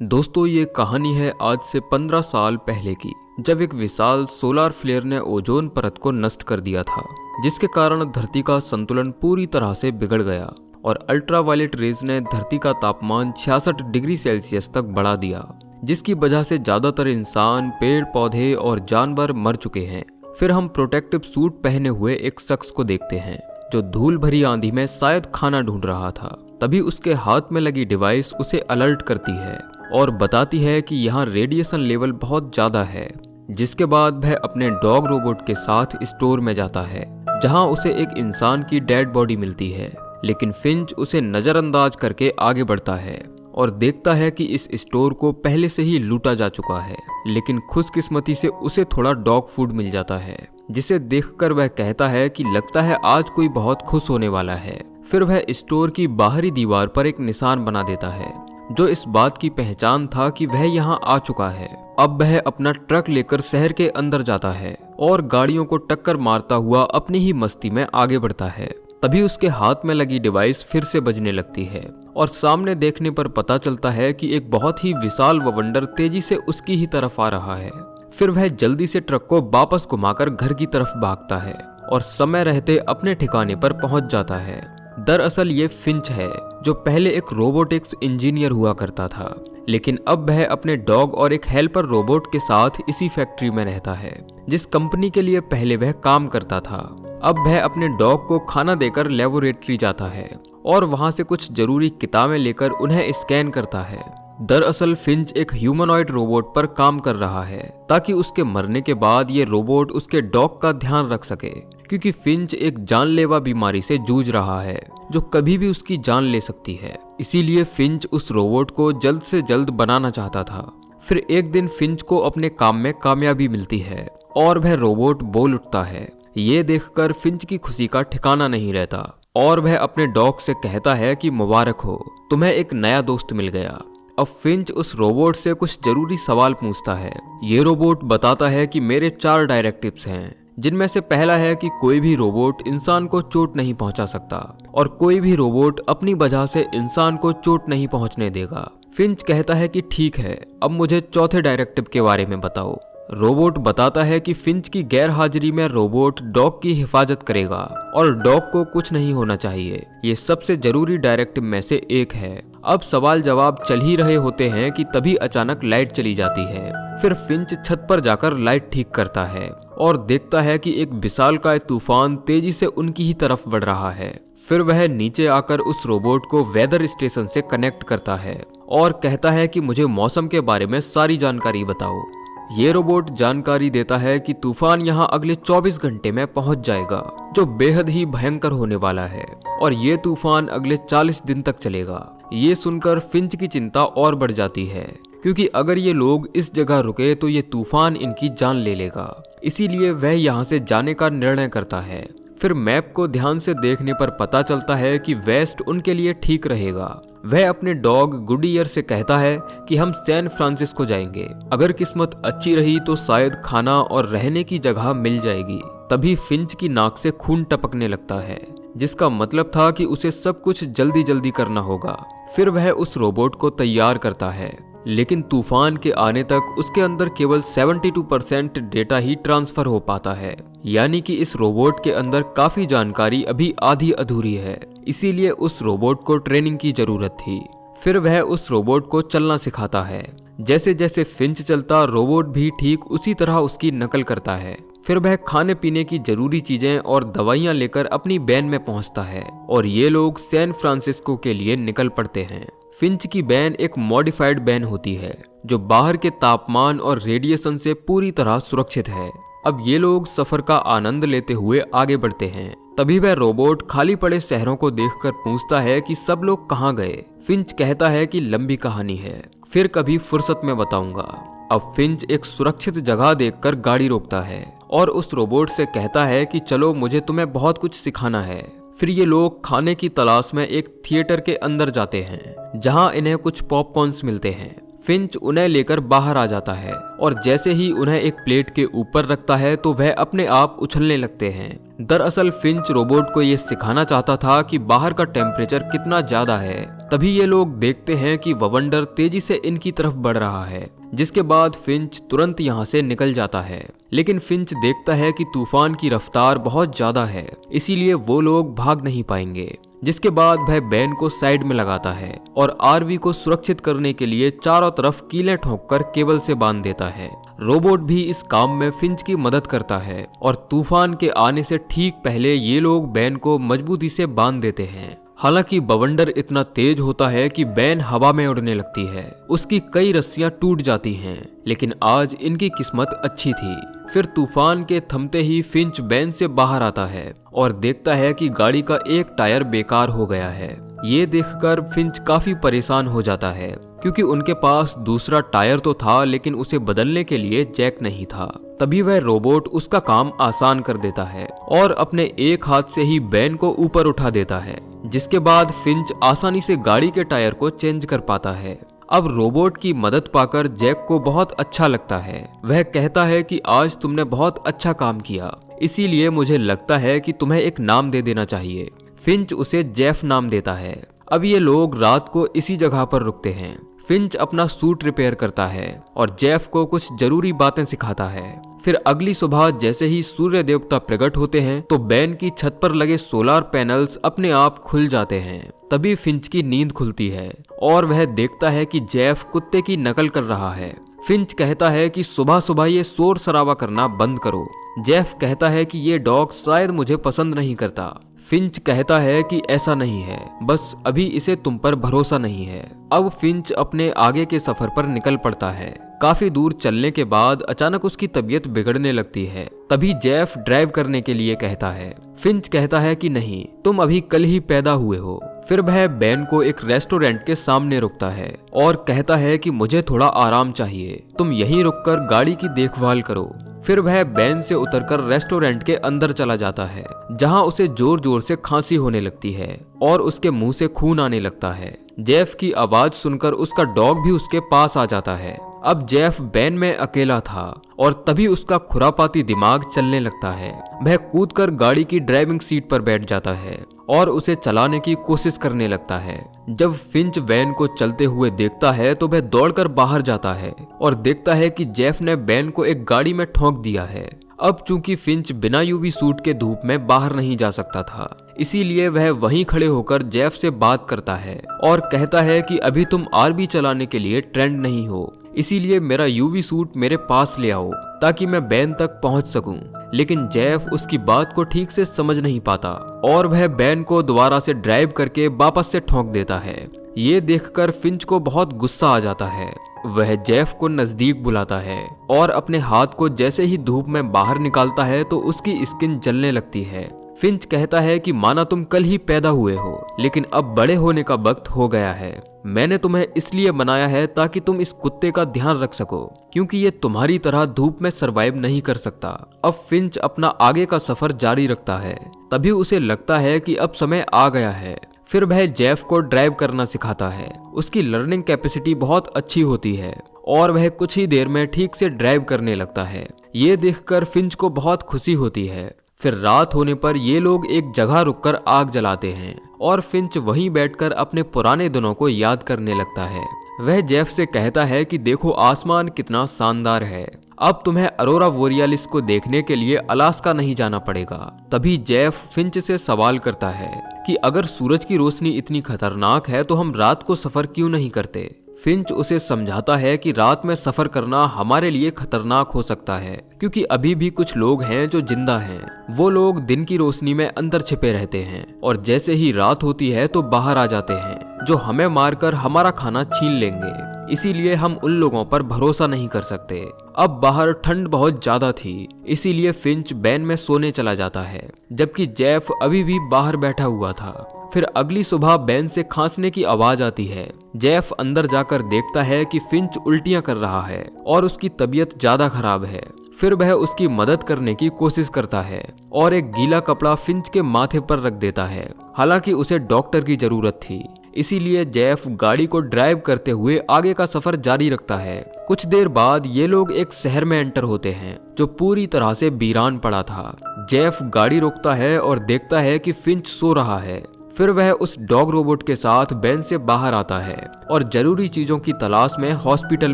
दोस्तों, ये कहानी है आज से 15 साल पहले की, जब एक विशाल सोलार फ्लेयर ने ओजोन परत को नष्ट कर दिया था, जिसके कारण धरती का संतुलन पूरी तरह से बिगड़ गया और अल्ट्रावायलेट रेज ने धरती का तापमान 66 डिग्री सेल्सियस तक बढ़ा दिया, जिसकी वजह से ज्यादातर इंसान, पेड़ पौधे और जानवर मर चुके हैं। फिर हम प्रोटेक्टिव सूट पहने हुए एक शख्स को देखते हैं जो धूल भरी आंधी में शायद खाना ढूंढ रहा था। तभी उसके हाथ में लगी डिवाइस उसे अलर्ट करती है और बताती है कि यहाँ रेडिएशन लेवल बहुत ज्यादा है। जिसके बाद वह अपने डॉग रोबोट के साथ स्टोर में जाता है, जहाँ उसे एक इंसान की डेड बॉडी मिलती है। लेकिन फिंच उसे नजरअंदाज करके आगे बढ़ता है और देखता है कि इस स्टोर को पहले से ही लूटा जा चुका है। लेकिन खुशकिस्मती से उसे थोड़ा डॉग फूड मिल जाता है, जिसे देखकर वह कहता है कि लगता है आज कोई बहुत खुश होने वाला है। फिर वह स्टोर की बाहरी दीवार पर एक निशान बना देता है, जो इस बात की पहचान था कि वह यहाँ आ चुका है। अब वह अपना ट्रक लेकर शहर के अंदर जाता है और गाड़ियों को टक्कर मारता हुआ अपनी ही मस्ती में आगे बढ़ता है। तभी उसके हाथ में लगी डिवाइस फिर से बजने लगती है और सामने देखने पर पता चलता है कि एक बहुत ही विशाल बवंडर तेजी से उसकी ही तरफ आ रहा है। फिर वह जल्दी से ट्रक को वापस घुमाकर घर की तरफ भागता है और समय रहते अपने ठिकाने पर पहुंच जाता है। दरअसल ये फिंच है, जो पहले एक रोबोटिक्स इंजीनियर हुआ करता था, लेकिन अब वह अपने डॉग और एक हेल्पर रोबोट के साथ इसी फैक्ट्री में रहता है, जिस कंपनी के लिए पहले वह काम करता था। अब वह अपने डॉग को खाना देकर लेबोरेटरी जाता है और वहां से कुछ जरूरी किताबें लेकर उन्हें स्कैन करता है। दरअसल फिंच एक ह्यूमनॉइड रोबोट पर काम कर रहा है, ताकि उसके मरने के बाद ये रोबोट उसके डॉग का ध्यान रख सके, क्योंकि फिंच एक जानलेवा बीमारी से जूझ रहा है जो कभी भी उसकी जान ले सकती है। इसीलिए फिंच उस रोबोट को जल्द से जल्द बनाना चाहता था। फिर एक दिन फिंच को अपने काम में कामयाबी मिलती है और वह रोबोट बोल उठता है। ये देखकर फिंच की खुशी का ठिकाना नहीं रहता और वह अपने डॉग से कहता है कि मुबारक हो, तुम्हें एक नया दोस्त मिल गया। अब फिंच उस रोबोट से कुछ जरूरी सवाल पूछता है। ये रोबोट बताता है कि मेरे 4 डायरेक्टिव्स हैं, जिनमें से पहला है कि कोई भी रोबोट इंसान को चोट नहीं पहुंचा सकता और कोई भी रोबोट अपनी वजह से इंसान को चोट नहीं पहुंचने देगा। फिंच कहता है कि ठीक है, अब मुझे चौथे डायरेक्टिव के बारे में बताओ। रोबोट बताता है कि फिंच की गैर हाजिरी में रोबोट डॉग की हिफाजत करेगा और डॉग को कुछ नहीं होना चाहिए। ये सबसे जरूरी डायरेक्टिव में से एक है। अब सवाल जवाब चल ही रहे होते हैं कि तभी अचानक लाइट चली जाती है। फिर फिंच छत पर जाकर लाइट ठीक करता है और देखता है कि एक विशालकाय तूफान तेजी से उनकी ही तरफ बढ़ रहा है। फिर वह नीचे आकर उस रोबोट को वेदर स्टेशन से कनेक्ट करता है और कहता है कि मुझे मौसम के बारे में सारी जानकारी बताओ। ये रोबोट जानकारी देता है कि तूफान यहाँ अगले 24 घंटे में पहुंच जाएगा, जो बेहद ही भयंकर होने वाला है, और ये तूफान अगले 40 दिन तक चलेगा। ये सुनकर फिंच की चिंता और बढ़ जाती है, क्योंकि अगर ये लोग इस जगह रुके तो ये तूफान इनकी जान ले लेगा। इसीलिए वह यहाँ से जाने का निर्णय करता है। फिर मैप को ध्यान से देखने पर पता चलता है कि वेस्ट उनके लिए ठीक रहेगा। वह अपने डॉग गुडियर से कहता है कि हम सैन फ्रांसिस्को जाएंगे। अगर किस्मत अच्छी रही तो शायद खाना और रहने की जगह मिल जाएगी। तभी फिंच की नाक से खून टपकने लगता है, जिसका मतलब था कि उसे सब कुछ जल्दी जल्दी करना होगा। फिर वह उस रोबोट को तैयार करता है, लेकिन तूफान के आने तक उसके अंदर केवल 72% डेटा ही ट्रांसफर हो पाता है, यानी कि इस रोबोट के अंदर काफी जानकारी अभी आधी अधूरी है। इसीलिए उस रोबोट को ट्रेनिंग की जरूरत थी। फिर वह उस रोबोट को चलना सिखाता है। जैसे जैसे फिंच चलता, रोबोट भी ठीक उसी तरह उसकी नकल करता है। फिर वह खाने पीने की जरूरी चीजें और दवाइयां लेकर अपनी वैन में पहुंचता है और ये लोग सैन फ्रांसिस्को के लिए निकल पड़ते हैं। फिंच की वैन एक मॉडिफाइड वैन होती है, जो बाहर के तापमान और रेडिएशन से पूरी तरह सुरक्षित है। अब ये लोग सफर का आनंद लेते हुए आगे बढ़ते हैं। तभी वह रोबोट खाली पड़े शहरों को देखकर पूछता है कि सब लोग कहाँ गए। फिंच कहता है कि लंबी कहानी है, फिर कभी फुर्सत में बताऊंगा। अब फिंच एक सुरक्षित जगह देखकर गाड़ी रोकता है और उस रोबोट से कहता है कि चलो, मुझे तुम्हें बहुत कुछ सिखाना है। फिर ये लोग खाने की तलाश में एक थिएटर के अंदर जाते हैं, जहां इन्हें कुछ पॉपकॉर्न्स मिलते हैं। फिंच उन्हें लेकर बाहर आ जाता है और जैसे ही उन्हें एक प्लेट के ऊपर रखता है तो वह अपने आप उछलने लगते हैं। दरअसल फिंच रोबोट को ये सिखाना चाहता था कि बाहर का टेम्परेचर कितना ज्यादा है, तभी ये लोग देखते हैं कि ववंडर तेजी से इनकी तरफ बढ़ रहा है, जिसके बाद फिंच तुरंत यहाँ से निकल जाता है। लेकिन फिंच देखता है कि तूफान की रफ्तार बहुत ज्यादा है, इसीलिए वो लोग भाग नहीं पाएंगे। जिसके बाद वह बैन को साइड में लगाता है और आरवी को सुरक्षित करने के लिए चारों तरफ कीलें ठोंककर केबल से बांध देता है। रोबोट भी इस काम में फिंच की मदद करता है और तूफान के आने से ठीक पहले ये लोग बैन को मजबूती से बांध देते हैं। हालांकि बवंडर इतना तेज होता है कि बैन हवा में उड़ने लगती है। उसकी कई रस्सियां टूट जाती हैं, लेकिन आज इनकी किस्मत अच्छी थी। फिर तूफान के थमते ही फिंच बैन से बाहर आता है और देखता है कि गाड़ी का एक टायर बेकार हो गया है। ये देखकर फिंच काफी परेशान हो जाता है, क्योंकि उनके पास दूसरा टायर तो था लेकिन उसे बदलने के लिए जैक नहीं था। तभी वह रोबोट उसका काम आसान कर देता है और अपने एक हाथ से ही बैन को ऊपर उठा देता है, जिसके बाद फिंच आसानी से गाड़ी के टायर को चेंज कर पाता है। अब रोबोट की मदद पाकर जैक को बहुत अच्छा लगता है। वह कहता है कि आज तुमने बहुत अच्छा काम किया, इसीलिए मुझे लगता है कि तुम्हें एक नाम दे देना चाहिए। फिंच उसे जेफ नाम देता है। अब ये लोग रात को इसी जगह पर रुकते हैं। फिंच अपना सूट रिपेयर करता है और जेफ को कुछ जरूरी बातें सिखाता है। फिर अगली सुबह जैसे ही सूर्य देवता प्रकट होते हैं तो बैन की छत पर लगे सोलार पैनल्स अपने आप खुल जाते हैं। तभी फिंच की नींद खुलती है और वह देखता है कि जेफ कुत्ते की नकल कर रहा है। फिंच कहता है कि सुबह सुबह ये शोर शराबा करना बंद करो। जेफ कहता है कि ये डॉग शायद मुझे पसंद नहीं करता। फिंच कहता है कि ऐसा नहीं है, बस अभी इसे तुम पर भरोसा नहीं है। अब फिंच अपने आगे के सफर पर निकल पड़ता है। काफी दूर चलने के बाद अचानक उसकी तबीयत बिगड़ने लगती है। तभी जेफ ड्राइव करने के लिए कहता है। फिंच कहता है कि नहीं, तुम अभी कल ही पैदा हुए हो। फिर वह बैन को एक रेस्टोरेंट के सामने रुकता है और कहता है कि मुझे थोड़ा आराम चाहिए, तुम यहीं रुककर गाड़ी की देखभाल करो। फिर वह बैन से उतरकर रेस्टोरेंट के अंदर चला जाता है, जहां उसे जोर जोर से खांसी होने लगती है और उसके मुंह से खून आने लगता है। जेफ की आवाज सुनकर उसका डॉग भी उसके पास आ जाता है। अब जेफ बैन में अकेला था और तभी उसका खुरापाती दिमाग चलने लगता है। वह कूदकर गाड़ी की ड्राइविंग सीट पर बैठ जाता है और उसे चलाने की कोशिश करने लगता है। जब फिंच बैन को चलते हुए देखता है तो वह दौड़कर बाहर जाता है और देखता है कि जेफ ने बैन को एक गाड़ी में ठोक दिया है। अब चूंकि फिंच बिना यूवी सूट के धूप में बाहर नहीं जा सकता था, इसीलिए वह वहीं खड़े होकर जेफ से बात करता है और कहता है कि अभी तुम आरवी चलाने के लिए ट्रेंड नहीं हो, इसीलिए मेरा यूवी सूट मेरे पास ले आओ ताकि मैं बैन तक पहुंच सकूं। लेकिन जेफ उसकी बात को ठीक से समझ नहीं पाता और वह बैन को दोबारा से ड्राइव करके वापस से ठोक देता है। ये देखकर फिंच को बहुत गुस्सा आ जाता है। वह जेफ को नजदीक बुलाता है और अपने हाथ को जैसे ही धूप में बाहर निकालता है तो उसकी स्किन जलने लगती है। फिंच कहता है कि माना तुम कल ही पैदा हुए हो, लेकिन अब बड़े होने का वक्त हो गया है। मैंने तुम्हें इसलिए बनाया है ताकि तुम इस कुत्ते का ध्यान रख सको, क्योंकि ये तुम्हारी तरह धूप में सरवाइव नहीं कर सकता। अब फिंच अपना आगे का सफर जारी रखता है। तभी उसे लगता है कि अब समय आ गया है। फिर वह जेफ को ड्राइव करना सिखाता है। उसकी लर्निंग कैपेसिटी बहुत अच्छी होती है और वह कुछ ही देर में ठीक से ड्राइव करने लगता है। ये देखकर फिंच को बहुत खुशी होती है। फिर रात होने पर ये लोग एक जगह रुककर आग जलाते हैं और फिंच वहीं बैठकर अपने पुराने दिनों को याद करने लगता है। वह जेफ से कहता है कि देखो आसमान कितना शानदार है, अब तुम्हें अरोरा बोरियालिस को देखने के लिए अलास्का नहीं जाना पड़ेगा। तभी जेफ फिंच से सवाल करता है कि अगर सूरज की रोशनी इतनी खतरनाक है तो हम रात को सफर क्यों नहीं करते। फिंच उसे समझाता है कि रात में सफर करना हमारे लिए खतरनाक हो सकता है, क्योंकि अभी भी कुछ लोग हैं जो जिंदा हैं। वो लोग दिन की रोशनी में अंदर छिपे रहते हैं और जैसे ही रात होती है तो बाहर आ जाते हैं, जो हमें मारकर हमारा खाना छीन लेंगे। इसीलिए हम उन लोगों पर भरोसा नहीं कर सकते। अब बाहर ठंड बहुत ज्यादा थी, इसीलिए फिंच बैन में सोने चला जाता है, जबकि जेफ अभी भी बाहर बैठा हुआ था। फिर अगली सुबह बैन से खांसने की आवाज आती है। जेफ अंदर जाकर देखता है कि फिंच उल्टियां कर रहा है और उसकी तबीयत ज्यादा खराब है। फिर वह उसकी मदद करने की कोशिश करता है और एक गीला कपड़ा फिंच के माथे पर रख देता है। हालांकि उसे डॉक्टर की जरूरत थी, इसीलिए जेफ गाड़ी को ड्राइव करते हुए आगे का सफर जारी रखता है। कुछ देर बाद ये लोग एक शहर में एंटर होते हैं जो पूरी तरह से वीरान पड़ा था। जेफ गाड़ी रोकता है और देखता है कि फिंच सो रहा है। फिर वह उस डॉग रोबोट के साथ बेन से बाहर आता है और जरूरी चीजों की तलाश में हॉस्पिटल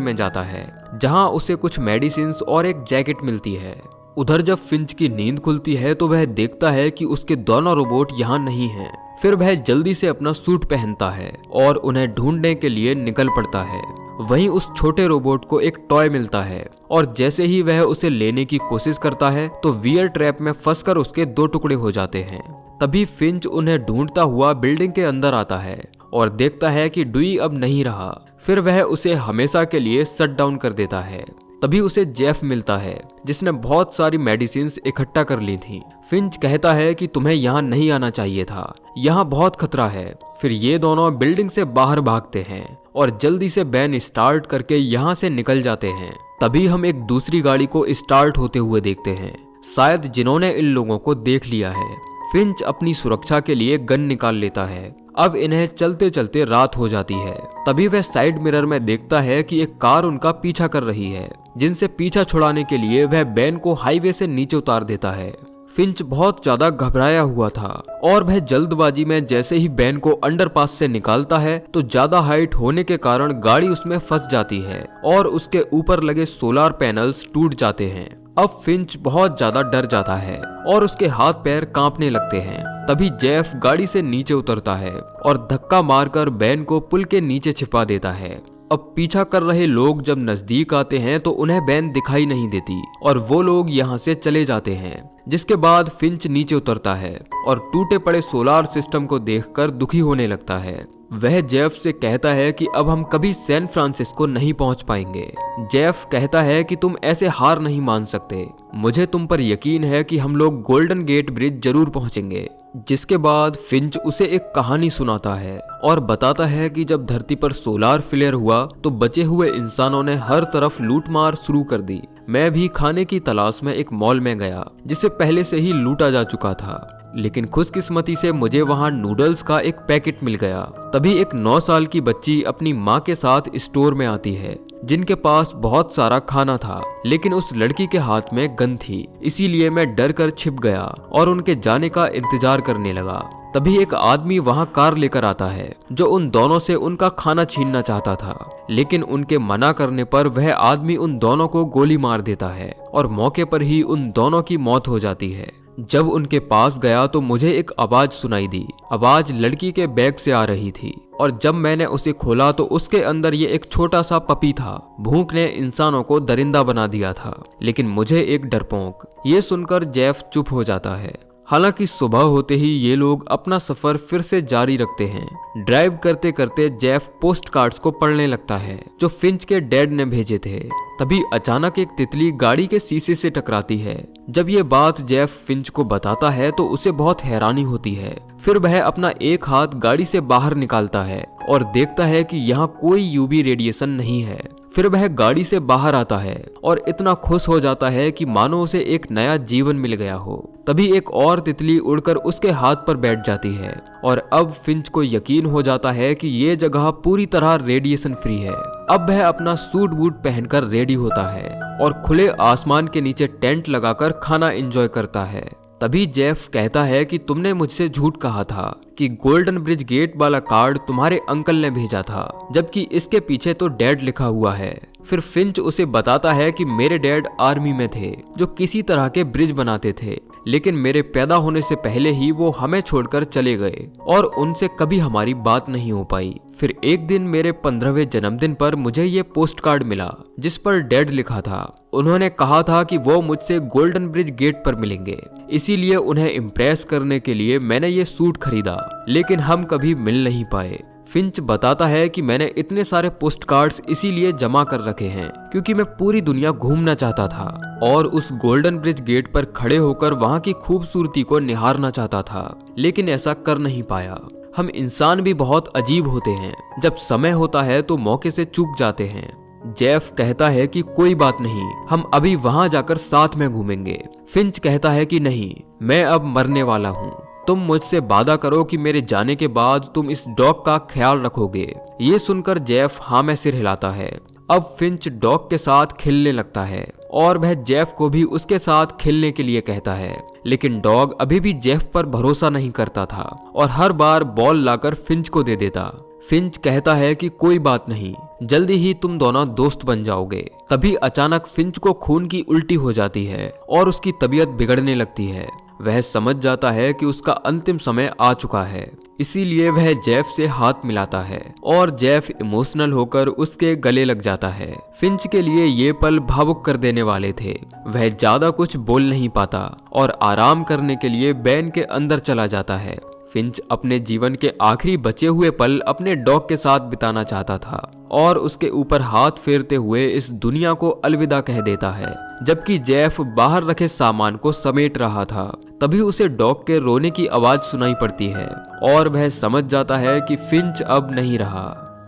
में जाता है, जहां उसे कुछ मेडिसिन और एक जैकेट मिलती है। उधर जब फिंच की नींद खुलती है तो वह देखता है कि उसके दोनों रोबोट यहाँ नहीं हैं। फिर वह जल्दी से अपना सूट पहनता है और उन्हें ढूंढने के लिए निकल पड़ता है। वहीं उस छोटे रोबोट को एक टॉय मिलता है और जैसे ही वह उसे लेने की कोशिश करता है तो वियर ट्रैप में फंसकर उसके 2 टुकड़े हो जाते हैं। तभी फिंच उन्हें ढूंढता हुआ बिल्डिंग के अंदर आता है और देखता है कि डुई अब नहीं रहा। फिर वह उसे हमेशा के लिए शट डाउन कर देता है। तभी उसे जेफ मिलता है, जिसने बहुत सारी मेडिसिन इकट्ठा कर ली थी। फिंच कहता है कि तुम्हें यहाँ नहीं आना चाहिए था, यहाँ बहुत खतरा है। फिर ये दोनों बिल्डिंग से बाहर भागते हैं और जल्दी से बैन स्टार्ट करके यहाँ से निकल जाते हैं। तभी हम एक दूसरी गाड़ी को स्टार्ट होते हुए देखते हैं, शायद जिन्होंने इन लोगों को देख लिया है। फिंच अपनी सुरक्षा के लिए गन निकाल लेता है। अब इन्हें चलते चलते रात हो जाती है। तभी वह साइड मिरर में देखता है कि एक कार उनका पीछा कर रही है, जिनसे पीछा छुड़ाने के लिए वह बैन को हाईवे से नीचे उतार देता है। फिंच बहुत ज्यादा घबराया हुआ था और वह जल्दबाजी में जैसे ही बैन को अंडरपास से निकालता है तो ज्यादा हाइट होने के कारण गाड़ी उसमें फंस जाती है और उसके ऊपर लगे सोलार पैनल्स टूट जाते हैं। अब फिंच बहुत ज्यादा डर जाता है और उसके हाथ पैर कांपने लगते हैं। तभी जेफ गाड़ी से नीचे उतरता है और धक्का मारकर बैन को पुल के नीचे छिपा देता है। अब पीछा कर रहे लोग जब नजदीक आते हैं तो उन्हें बैन दिखाई नहीं देती और वो लोग यहाँ से चले जाते हैं। जिसके बाद फिंच नीचे उतरता है और टूटे पड़े सोलार सिस्टम को देखकर दुखी होने लगता है। वह जेफ से कहता है कि अब हम कभी सैन फ्रांसिस्को नहीं पहुंच पाएंगे। जेफ कहता है कि तुम ऐसे हार नहीं मान सकते, मुझे तुम पर यकीन है कि हम लोग गोल्डन गेट ब्रिज जरूर पहुंचेंगे। जिसके बाद फिंच उसे एक कहानी सुनाता है और बताता है कि जब धरती पर सोलार फ्लेयर हुआ तो बचे हुए इंसानों ने हर तरफ लूटमार शुरू कर दी। मैं भी खाने की तलाश में एक मॉल में गया जिसे पहले से ही लूटा जा चुका था, लेकिन खुशकिस्मती से मुझे वहां नूडल्स का एक पैकेट मिल गया। तभी एक 9 साल की बच्ची अपनी माँ के साथ स्टोर में आती है, जिनके पास बहुत सारा खाना था, लेकिन उस लड़की के हाथ में गन थी। इसीलिए मैं डर कर छिप गया और उनके जाने का इंतजार करने लगा। तभी एक आदमी वहां कार लेकर आता है जो उन दोनों से उनका खाना छीनना चाहता था, लेकिन उनके मना करने पर वह आदमी उन दोनों को गोली मार देता है और मौके पर ही उन दोनों की मौत हो जाती है। जब उनके पास गया तो मुझे एक आवाज सुनाई दी। आवाज लड़की के बैग से आ रही थी और जब मैंने उसे खोला तो उसके अंदर ये एक छोटा सा पपी था। भूख ने इंसानों को दरिंदा बना दिया था, लेकिन मुझे एक डरपोक। ये सुनकर जेफ चुप हो जाता है। हालांकि सुबह होते ही ये लोग अपना सफर फिर से जारी रखते हैं। ड्राइव करते करते जेफ पोस्ट कार्ड्स को पढ़ने लगता है जो फिंच के डैड ने भेजे थे। तभी अचानक एक तितली गाड़ी के शीशे से टकराती है। जब ये बात जेफ फिंच को बताता है तो उसे बहुत हैरानी होती है। फिर वह अपना एक हाथ गाड़ी से बाहर निकालता है और देखता है कि यहाँ कोई यूवी रेडिएशन नहीं है। फिर वह गाड़ी से बाहर आता है और इतना खुश हो जाता है कि मानो उसे एक नया जीवन मिल गया हो। तभी एक और तितली उड़कर उसके हाथ पर बैठ जाती है और अब फिंच को यकीन हो जाता है कि ये जगह पूरी तरह रेडिएशन फ्री है। अब वह अपना सूट बूट पहनकर रेडी होता है और खुले आसमान के नीचे टेंट लगाकर खाना एंजॉय करता है। तभी जेफ कहता है कि तुमने मुझसे झूठ कहा था कि गोल्डन ब्रिज गेट वाला कार्ड तुम्हारे अंकल ने भेजा था, जबकि इसके पीछे तो डैड लिखा हुआ है। फिर फिंच उसे बताता है कि मेरे डैड आर्मी में थे जो किसी तरह के ब्रिज बनाते थे, लेकिन मेरे पैदा होने से पहले ही वो हमें छोड़कर चले गए और उनसे कभी हमारी बात नहीं हो पाई। फिर एक दिन मेरे 15वें जन्मदिन पर मुझे ये पोस्ट कार्ड मिला जिस पर डैड लिखा था। उन्होंने कहा था कि वो मुझसे गोल्डन ब्रिज गेट पर मिलेंगे, इसीलिए उन्हें इम्प्रेस करने के लिए मैंने ये सूट खरीदा, लेकिन हम कभी मिल नहीं पाए। फिंच बताता है कि मैंने इतने सारे पोस्ट कार्ड्स इसीलिए जमा कर रखे हैं क्योंकि मैं पूरी दुनिया घूमना चाहता था और उस गोल्डन ब्रिज गेट पर खड़े होकर वहां की खूबसूरती को निहारना चाहता था, लेकिन ऐसा कर नहीं पाया। हम इंसान भी बहुत अजीब होते हैं, जब समय होता है तो मौके से चूक जाते हैं। जेफ कहता है कि कोई बात नहीं, हम अभी वहां जाकर साथ में घूमेंगे। फिंच कहता है कि नहीं, मैं अब मरने वाला हूँ, तुम मुझसे वादा करो कि मेरे जाने के बाद तुम इस डॉग का ख्याल रखोगे। ये सुनकर जेफ हाँ में सिर हिलाता है। अब फिंच डॉग के साथ खेलने लगता है और वह जेफ को भी उसके साथ खेलने के लिए कहता है, लेकिन डॉग अभी भी जेफ पर भरोसा नहीं करता था और हर बार बॉल लाकर फिंच को दे देता। फिंच कहता है कि कोई बात नहीं, जल्दी ही तुम दोनों दोस्त बन जाओगे। तभी अचानक फिंच को खून की उल्टी हो जाती है और उसकी तबीयत बिगड़ने लगती है। वह समझ जाता है कि उसका अंतिम समय आ चुका है, इसीलिए वह जेफ से हाथ मिलाता है और जेफ इमोशनल होकर उसके गले लग जाता है। फिंच के लिए ये पल भावुक कर देने वाले थे। वह ज्यादा कुछ बोल नहीं पाता और आराम करने के लिए बैन के अंदर चला जाता है। फिंच अपने जीवन के आखिरी बचे हुए पल अपने डॉग के साथ बिताना चाहता था और उसके ऊपर हाथ फेरते हुए इस दुनिया को अलविदा कह देता है। जबकि जेफ बाहर रखे सामान को समेट रहा था, तभी उसे डॉग के रोने की आवाज सुनाई पड़ती है और वह समझ जाता है कि फिंच अब नहीं रहा।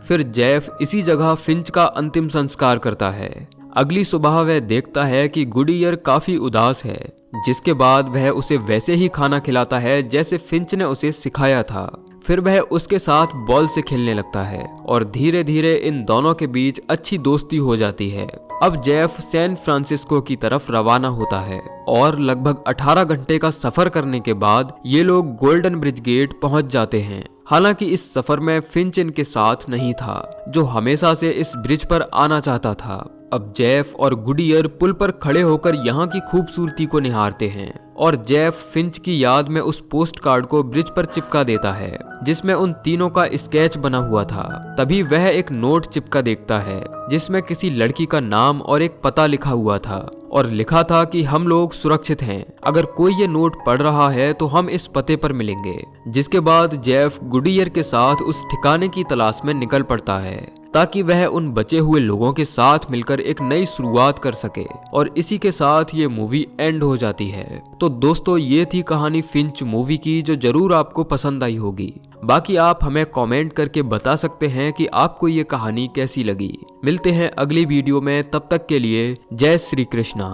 फिर जेफ इसी जगह फिंच का अंतिम संस्कार करता है। अगली सुबह वह देखता है कि गुडईयर काफी उदास है, जिसके बाद वह उसे वैसे ही खाना खिलाता है जैसे फिंच ने उसे सिखाया था। फिर वह उसके साथ बॉल से खेलने लगता है और धीरे धीरे इन दोनों के बीच अच्छी दोस्ती हो जाती है। अब जेफ सैन फ्रांसिस्को की तरफ रवाना होता है और लगभग 18 घंटे का सफर करने के बाद ये लोग गोल्डन ब्रिज गेट पहुंच जाते हैं। हालांकि इस सफर में फिंच इनके साथ नहीं था, जो हमेशा से इस ब्रिज पर आना चाहता था। अब जेफ और गुडईयर पुल पर खड़े होकर यहाँ की खूबसूरती को निहारते हैं और जेफ फिंच की याद में उस पोस्ट कार्ड को ब्रिज पर चिपका देता है जिसमें उन तीनों का स्केच बना हुआ था। तभी वह एक नोट चिपका देखता है जिसमें किसी लड़की का नाम और एक पता लिखा हुआ था और लिखा था कि हम लोग सुरक्षित हैं, अगर कोई ये नोट पढ़ रहा है तो हम इस पते पर मिलेंगे। जिसके बाद जेफ गुडईयर के साथ उस ठिकाने की तलाश में निकल पड़ता है ताकि वह उन बचे हुए लोगों के साथ मिलकर एक नई शुरुआत कर सके। और इसी के साथ ये मूवी एंड हो जाती है। तो दोस्तों, ये थी कहानी फिंच मूवी की, जो जरूर आपको पसंद आई होगी। बाकी आप हमें कमेंट करके बता सकते हैं कि आपको ये कहानी कैसी लगी। मिलते हैं अगली वीडियो में, तब तक के लिए जय श्री कृष्णा।